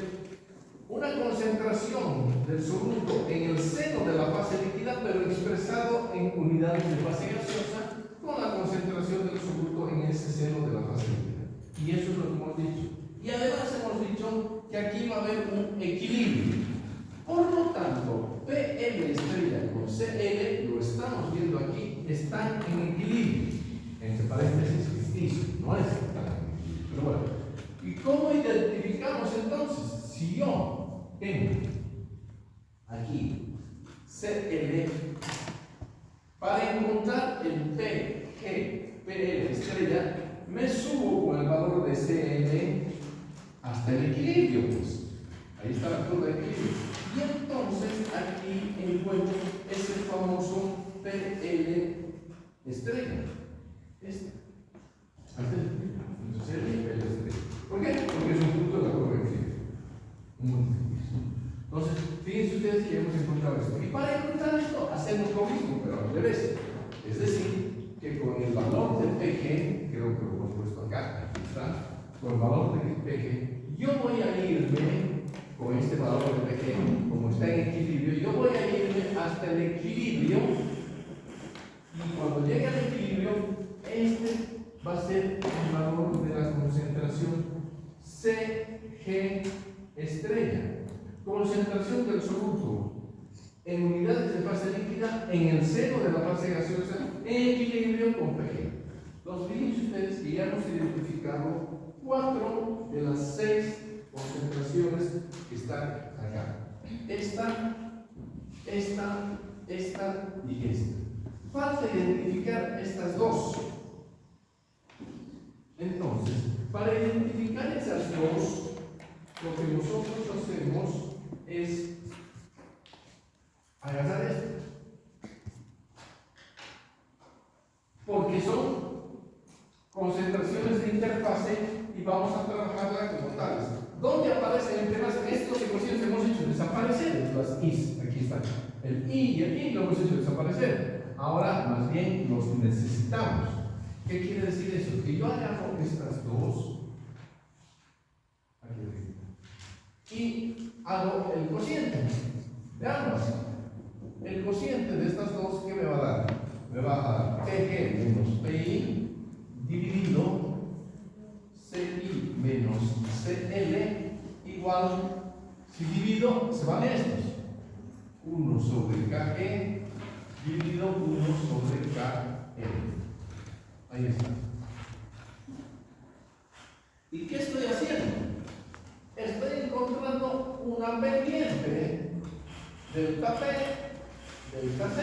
una concentración del soluto en el seno de la fase líquida, pero expresado en unidades de fase gaseosa, con la concentración del soluto en ese seno de la fase líquida. Y eso es lo que hemos dicho. Y además hemos dicho que aquí va a haber un equilibrio. Por lo tanto, PL estrella con CL, lo estamos viendo aquí, están en equilibrio. Entre paréntesis, ficticio, no es tan equilibrio. Pero bueno, ¿y cómo identificamos entonces? Si yo tengo aquí CL, para encontrar el PL estrella, me subo con el valor de CL hasta el equilibrio, pues. Ahí está la curva de equilibrio. Y entonces aquí encuentro ese famoso PL estrella. Este. Hasta el equilibrio. Entonces el PL estrella. ¿Por qué? Porque es un punto de la curva de equilibrio. Entonces, fíjense ustedes que hemos encontrado esto. Y para encontrar esto, hacemos lo mismo, pero al revés. Es decir, que con el valor del PG, creo que lo hemos puesto acá, aquí está, con el valor del PG, yo voy a irme con este valor del PG, como está en equilibrio, yo voy a irme hasta el equilibrio, y cuando llegue al equilibrio, este va a ser el valor de la concentración CG estrella. Concentración del soluto en unidades de fase líquida en el seno de la fase gaseosa en equilibrio con PG. Los fíjense ustedes que ya hemos identificado 4 de las 6 concentraciones que están acá. Esta y esta. Falta identificar estas dos. Entonces, para identificar esas dos, lo que nosotros hacemos es agarrar esto, porque son concentraciones de interfase y vamos a trabajarla como tales. ¿Dónde aparecen entre más? Estos ecuaciones que hemos hecho desaparecer, las i's, aquí están. El i y el i lo hemos hecho desaparecer. Ahora, más bien, los necesitamos. ¿Qué quiere decir eso? Que yo agarro estas dos y hago el cociente de ambas. El cociente de estas dos, ¿qué me va a dar? Me va a dar PG menos PI dividido CL igual, si divido, se van estos. 1 sobre KE dividido 1 sobre KL. Ahí está. ¿Y qué estoy haciendo? Estoy encontrando una pendiente delta P, delta C.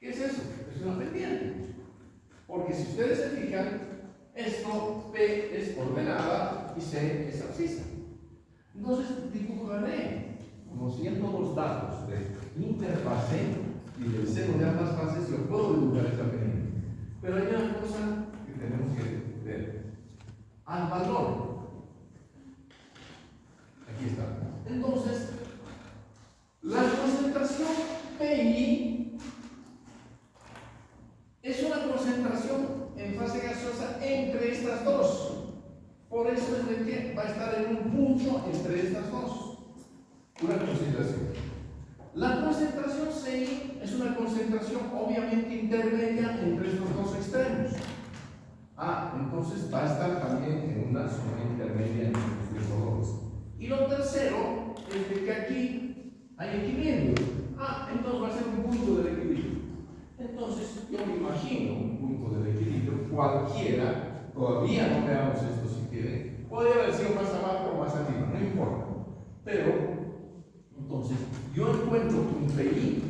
¿Qué es eso? Es una pendiente. Porque si ustedes se fijan, esto P es ordenada y C es abscisa. Entonces dibujaré, conociendo los datos de interfase y del seno de ambas fases, yo puedo dibujar esta pendiente. Pero hay una cosa que tenemos que ver. Al valor. Aquí está. Entonces, la concentración PI es una concentración en fase gaseosa entre estas dos. Por eso es de que va a estar en un punto entre estas dos. Una concentración. La concentración CI es una concentración obviamente intermedia entre estos dos extremos. Entonces va a estar también en una zona intermedia entre estos valores. Y lo tercero es de que aquí hay equilibrio. Entonces va a ser un punto del equilibrio. Entonces yo me imagino un punto del equilibrio cualquiera. Todavía no veamos esto si quieren. Podría haber sido más abajo o más arriba, no importa. Pero, entonces, yo encuentro un PI,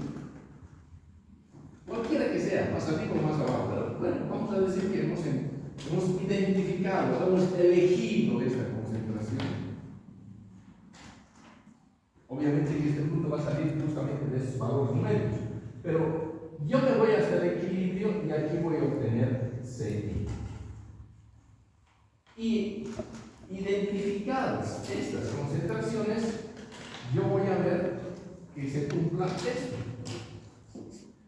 cualquiera que sea, más arriba o más abajo. Pero bueno, vamos a decir que hemos identificado, hemos elegido esta concentración. Obviamente que este punto va a salir justamente de esos valores numéricos, pero yo me voy hasta el equilibrio y aquí voy a obtener CI. Y identificadas estas concentraciones, yo voy a ver que se cumpla esto.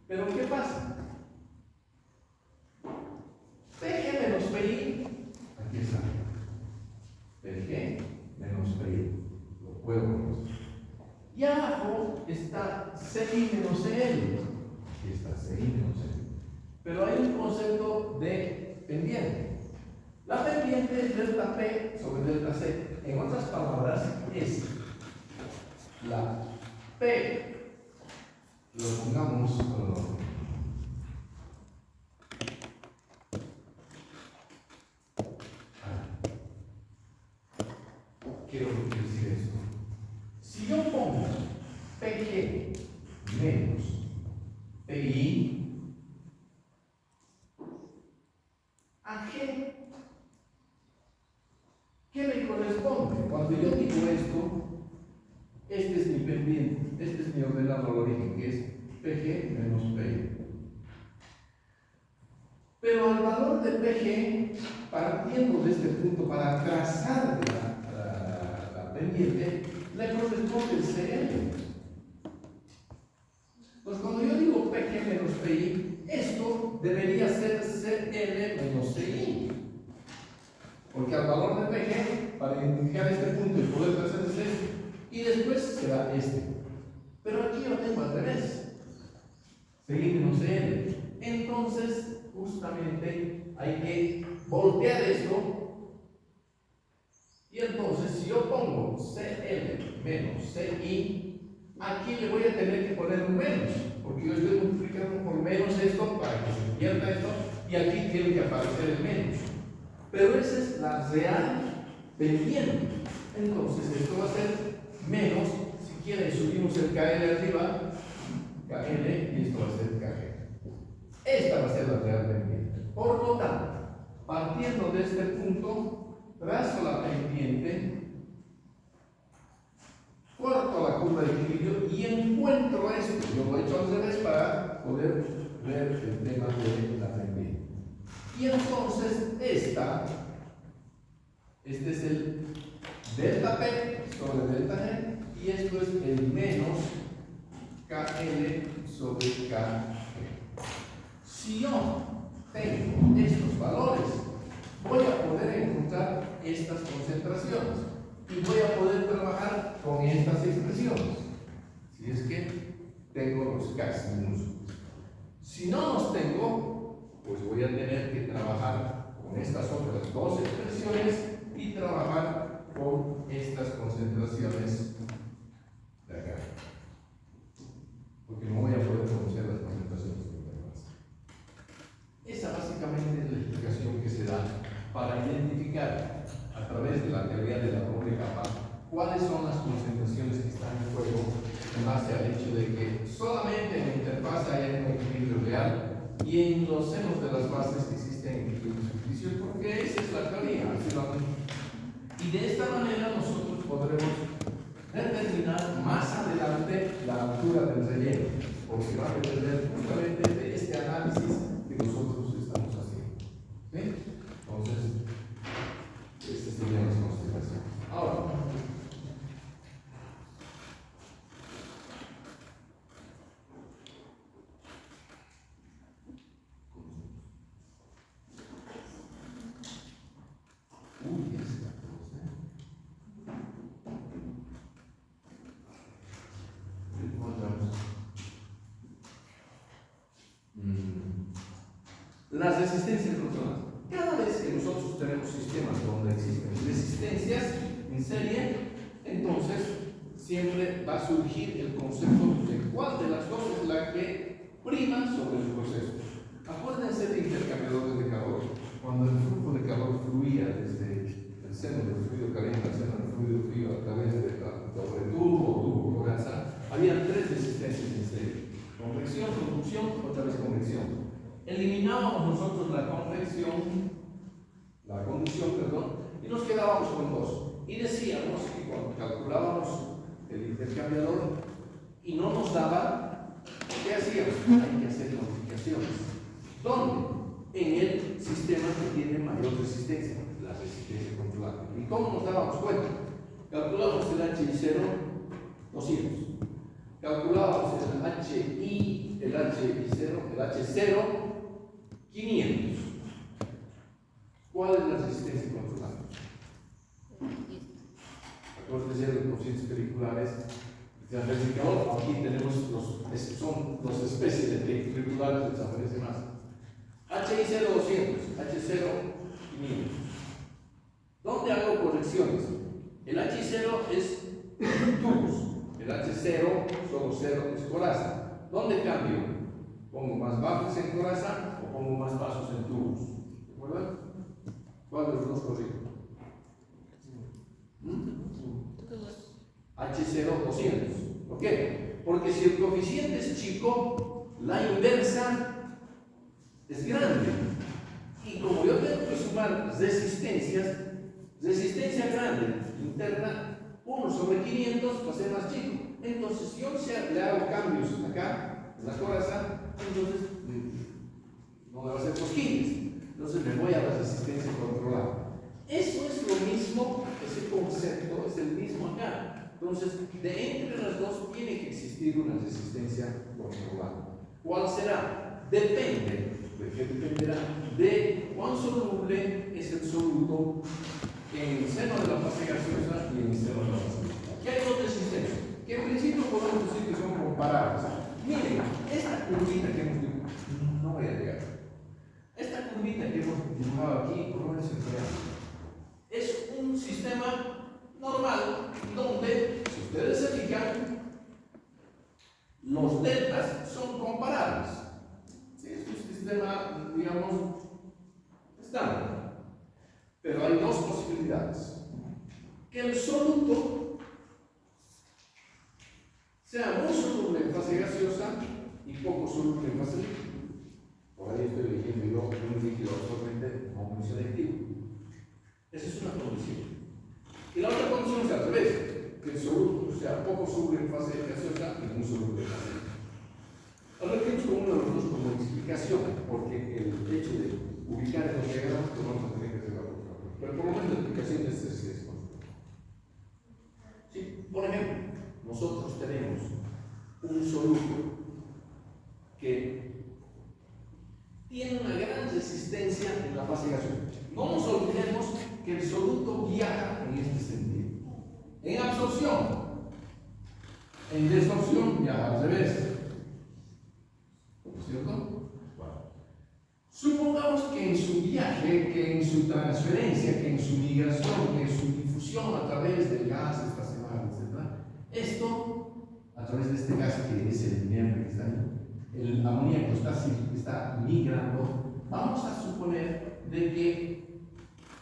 Pero ¿qué pasa? PG menos PI, aquí está. PG menos PI, lo puedo conocer. Y abajo está CI menos CL. Aquí está CI menos CL. Pero hay un concepto de pendiente. La pendiente es delta P sobre delta C. En otras palabras, es la P, lo pongamos, quiero decir esto. Si yo pongo PG menos PI, ¿a qué me corresponde? Cuando yo digo esto, este es mi pendiente, este es mi ordenador de origen, que es PG menos PI. Pero al valor de PG, partiendo de este punto para trazar la pendiente, le corresponde el CL. Pues cuando yo digo PG menos PI, esto debería ser CL menos CI. Porque al valor de PG, para identificar este punto y poder trazar es este, y después será este. Pero aquí yo tengo al revés. CI menos CL. Entonces, justamente hay que voltear esto. Y entonces, si yo pongo CL menos CI, aquí le voy a tener que poner un menos, porque yo estoy multiplicando por menos esto para que se invierta esto, y aquí tiene que aparecer el menos. Pero esa es la real pendiente. Entonces, esto va a ser menos, si quieren, subimos el KL arriba, KL, y esto va a ser KG. Esta va a ser la real pendiente. Por lo tanto, partiendo de este punto, trazo la pendiente, corto la curva de equilibrio y encuentro esto. Yo lo he hecho al revés para poder ver el tema de la pendiente. Y entonces este es el delta P sobre delta G, y esto es el menos KL sobre KG. Si yo tengo estos valores, voy a poder encontrar estas concentraciones y voy a poder trabajar con estas expresiones, si es que tengo los gases minúsculos. Si no los tengo, pues voy a tener que trabajar con estas otras dos expresiones y trabajar concentraciones de acá, porque no voy a poder conocer las concentraciones de interfaz. Esa básicamente es la explicación que se da para identificar a través de la teoría de la doble capa cuáles son las concentraciones que están en juego en base al hecho de que solamente en la interfaz hay un equilibrio real y en los senos de las bases existen equilibrios ficticios, porque esa es la teoría. Y de esta manera nosotros podremos determinar más adelante la altura del relleno, porque va a depender justamente de este análisis que nosotros estamos haciendo. ¿Sí? Entonces, estas serían las consideraciones. Ahora, las resistencias controladas. Cada vez que nosotros tenemos sistemas donde existen resistencias en serie, entonces siempre va a surgir el concepto de cuál de las dos es la que prima sobre el proceso. Acuérdense de intercambiadores de calor. Cuando el flujo de calor fluía desde el seno del fluido caliente al seno del fluido frío a través de doble tubo o tubo coraza, había tres resistencias en serie: convección, conducción, otra vez convección. Eliminábamos nosotros la conducción, y nos quedábamos con dos. Y decíamos que cuando calculábamos el intercambiador y no nos daba, ¿qué hacíamos? Hay que hacer modificaciones. ¿Dónde? En el sistema que tiene mayor resistencia, la resistencia controlada. ¿Y cómo nos dábamos cuenta? Calculábamos el HI0 200. Calculábamos el HI0, el H0 500. ¿Cuál es la resistencia controlada? Acuérdense de los cocientes periculares. Aquí tenemos son dos especies de periculares de desaparece más. HI0 200, H0 500. ¿Dónde hago correcciones? El H0 es tubos, el H0 solo 0 es coraza. ¿Dónde cambio? ¿Pongo más bajos en coraza o pongo más bajos en tubos? ¿De acuerdo? ¿Cuál de los dos corrijo? H0 200. ¿Por qué? Porque si el coeficiente es chico, la inversa es grande. Y como yo tengo que sumar resistencias, resistencia grande interna, 1 sobre 500 va a ser más chico. Entonces, si yo le hago cambios acá, en la coraza, entonces no me va a hacer cosquillas. Entonces me voy a la resistencia controlada. Eso es lo mismo, ese concepto es el mismo acá. Entonces, de entre las dos tiene que existir una resistencia controlada. ¿Cuál será? Depende. ¿De qué dependerá? De cuán soluble es el soluto en el seno de la fase gaseosa y en el seno de la fase líquida. ¿Qué hay dos resistencias? Que en principio podemos decir que son comparables. Miren, esta curvita que hemos dibujado, no voy a llegar. Esta curvita que hemos dibujado aquí, por lo menos es un sistema normal donde, si ustedes se fijan, los deltas son comparables. ¿Sí? Es un sistema, digamos, estándar. Pero hay dos posibilidades. Que el soluto sea muy soluble en fase gaseosa y poco soluble en fase líquida. Por ahí estoy eligiendo yo un líquido absorbente o un selectivo. Esa es una condición. Y la otra condición es al revés, que el soluto sea poco soluble en fase gaseosa y muy soluble en fase líquida. Ahora tenemos como uno de los dos como explicación, porque el hecho de ubicar en los diagramas que vamos a tener que hacer la otra. Pero por lo menos la explicación de este es constante. ¿Sí? Por ejemplo, nosotros tenemos un soluto que tiene una gran resistencia en la fase gaseosa. No nos olvidemos que el soluto viaja en este sentido. En absorción. En desorción viaja al revés. ¿Cierto? Bueno. Supongamos que en su viaje, que en su transferencia, que en su migración, que en su difusión a través del gas, Esto, a través de este gas que es el amoníaco que está ahí, el amoníaco está migrando. Vamos a suponer de que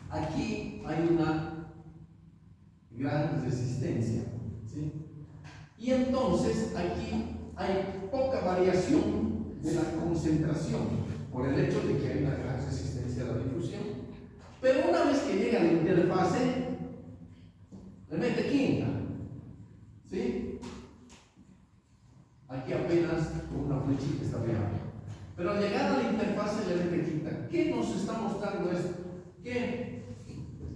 aquí hay una gran resistencia, ¿sí? Y entonces aquí hay poca variación de la concentración por el hecho de que hay una gran resistencia a la difusión. Pero una vez que llega a la interfase, le mete quinta, ¿sí? Aquí apenas con una flechita está viajando. Pero al llegar a la interfase le mete quinta. ¿Qué nos está mostrando esto? Que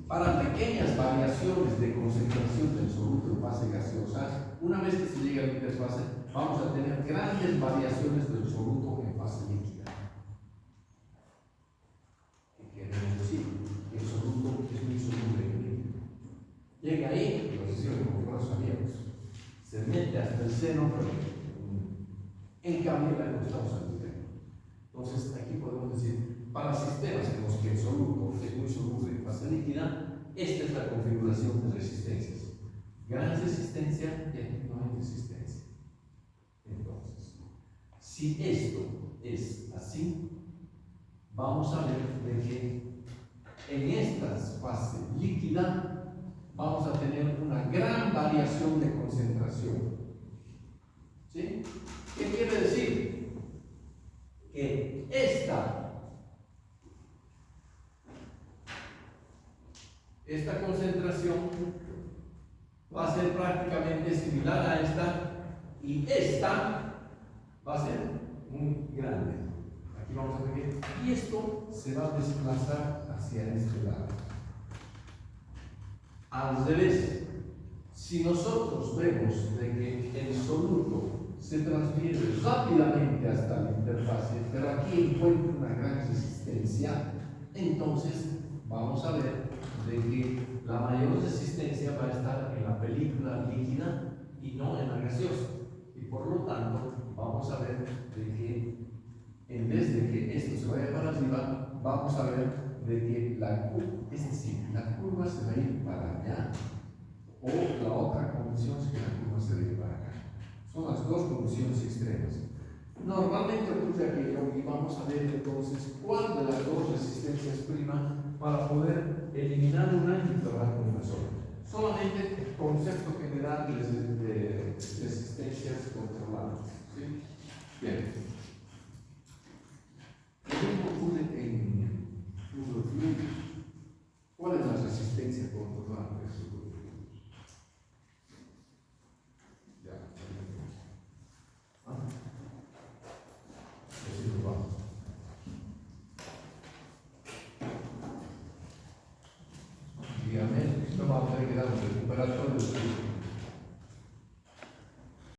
para pequeñas variaciones de concentración del soluto en fase gaseosa, una vez que se llega a la interfase, vamos a tener grandes variaciones del soluto en fase líquida. ¿Qué queremos decir? Que el soluto es muy soluble en líquido. Llega ahí, lo hicieron como brazos abiertos, se mete hasta el seno, pero en cambio la estamos al nivel. Entonces, aquí podemos decir, para sistemas en los que el soluto es muy soluble en fase líquida, esta es la configuración de resistencias. Gran resistencia y aquí no hay resistencia. Entonces, si esto es así, vamos a ver de que en esta fase líquida vamos a tener una gran variación de concentración. ¿Sí? ¿Qué quiere decir? Que esta concentración va a ser prácticamente similar a esta y esta va a ser muy grande. Aquí vamos a ver y esto se va a desplazar hacia este lado. Al revés, si nosotros vemos de que el soluto se transfiere rápidamente hasta la interfase, pero aquí encuentra una gran resistencia, entonces vamos a ver de que la mayor resistencia va a estar en la película líquida y no en la gaseosa. Y por lo tanto, vamos a ver de que en vez de que esto se vaya para arriba, vamos a ver de que la curva, es decir, la curva se va a ir para allá, o la otra condición es que la curva se va a ir para acá. Son las dos condiciones extremas. Normalmente ocurre aquello y vamos a ver entonces cuál de las dos resistencias prima para poder eliminar una y trabajar con una sola. Solamente el concepto general de resistencias controladas. ¿Sí? Bien. Lo mismo ocurre en flujo de fluidos. ¿Cuál es la resistencia controlada de flujo de fluidos? Ya. Así nos vamos. Dígame, esto va a tener que dar un recuperatorio de fluido.